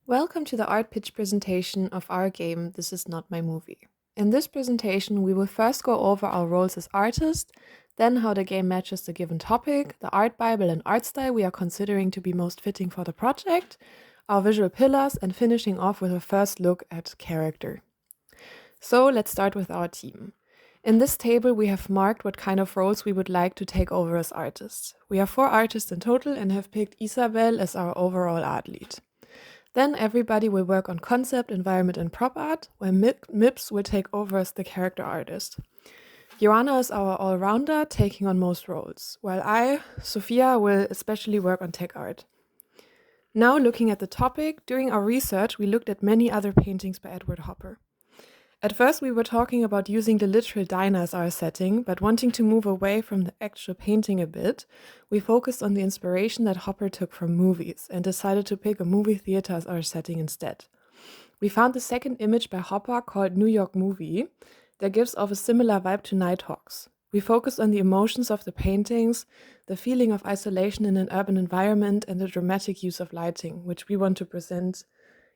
Welcome to the art pitch presentation of our game, This Is Not My Movie. In this presentation, we will first go over our roles as artists, then how the game matches the given topic, the art bible and art style we are considering to be most fitting for the project, our visual pillars, and finishing off with a first look at character. So let's start with our team. In this table, we have marked what kind of roles we would like to take over as artists. We are 4 artists in total and have picked Isabel as our overall art lead. Then everybody will work on concept, environment, and prop art, while Mips will take over as the character artist. Joanna is our all-rounder, taking on most roles, while I, Sophia, will especially work on tech art. Now looking at the topic, during our research we looked at many other paintings by Edward Hopper. At first we were talking about using the literal diner as our setting, but wanting to move away from the actual painting a bit, we focused on the inspiration that Hopper took from movies and decided to pick a movie theater as our setting instead. We found the second image by Hopper called New York Movie that gives off a similar vibe to Nighthawks. We focused on the emotions of the paintings, the feeling of isolation in an urban environment, and the dramatic use of lighting, which we want to present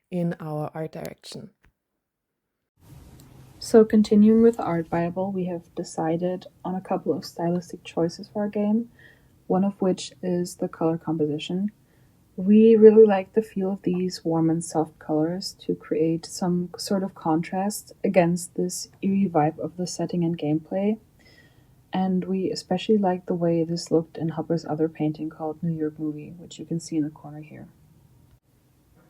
in our art direction. So continuing with the art bible, we have decided on a couple of stylistic choices for our game, one of which is the color composition. We really like the feel of these warm and soft colors to create some sort of contrast against this eerie vibe of the setting and gameplay. And we especially like the way this looked in Hopper's other painting called New York Movie, which you can see in the corner here.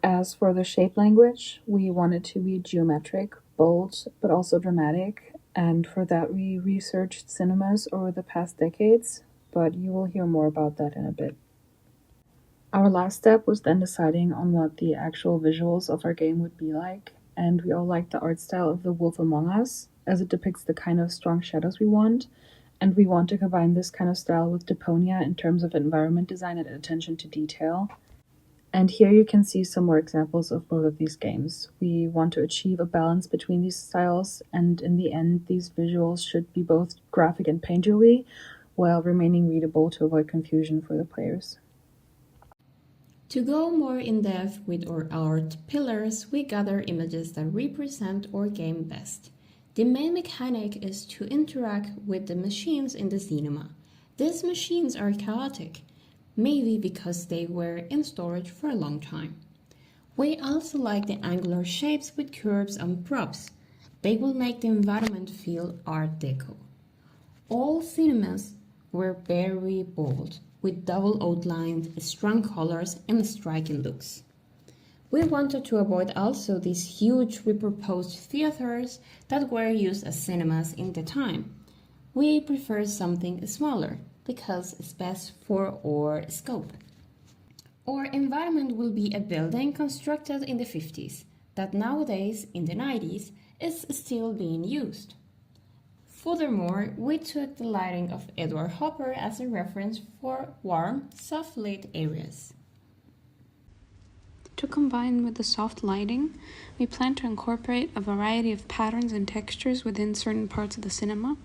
As for the shape language, we want it to be geometric, bold, but also dramatic, and for that we researched cinemas over the past decades, but you will hear more about that in a bit. Our last step was then deciding on what the actual visuals of our game would be like, and we all liked the art style of The Wolf Among Us, as it depicts the kind of strong shadows we want, and we want to combine this kind of style with Deponia in terms of environment design and attention to detail. And here you can see some more examples of both of these games. We want to achieve a balance between these styles, and in the end, these visuals should be both graphic and painterly, while remaining readable to avoid confusion for the players. To go more in depth with our art pillars, we gather images that represent our game best. The main mechanic is to interact with the machines in the cinema. These machines are chaotic, maybe because they were in storage for a long time. We also like the angular shapes with curves and props. They will make the environment feel Art Deco. All cinemas were very bold, with double outlines, strong colors, and striking looks. We wanted to avoid also these huge repurposed theaters that were used as cinemas in the time. We prefer something smaller, because it's best for our scope. Our environment will be a building constructed in the 50s that nowadays, in the 90s, is still being used. Furthermore, we took the lighting of Edward Hopper as a reference for warm, soft-lit areas. To combine with the soft lighting, we plan to incorporate a variety of patterns and textures within certain parts of the cinema,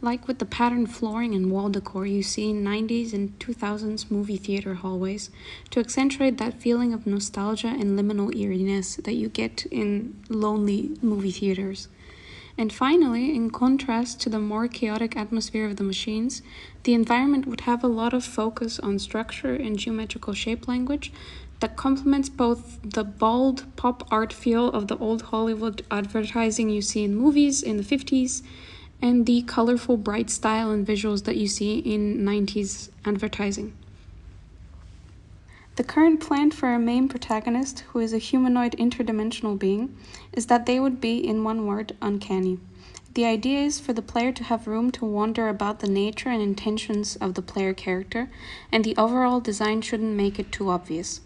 like with the patterned flooring and wall decor you see in 90s and 2000s movie theater hallways, to accentuate that feeling of nostalgia and liminal eeriness that you get in lonely movie theaters. And finally, in contrast to the more chaotic atmosphere of the machines, the environment would have a lot of focus on structure and geometrical shape language that complements both the bold pop art feel of the old Hollywood advertising you see in movies in the 50s, and the colorful, bright style and visuals that you see in 90s advertising. The current plan for our main protagonist, who is a humanoid interdimensional being, is that they would be, in one word, uncanny. The idea is for the player to have room to wonder about the nature and intentions of the player character, and the overall design shouldn't make it too obvious.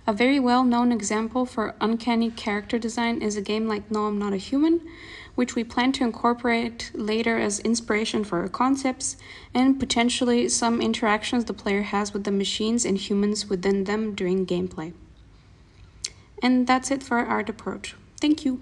A very well-known example for uncanny character design is a game like No, I'm Not a Human, which we plan to incorporate later as inspiration for our concepts, and potentially some interactions the player has with the machines and humans within them during gameplay. And that's it for our art approach. Thank you.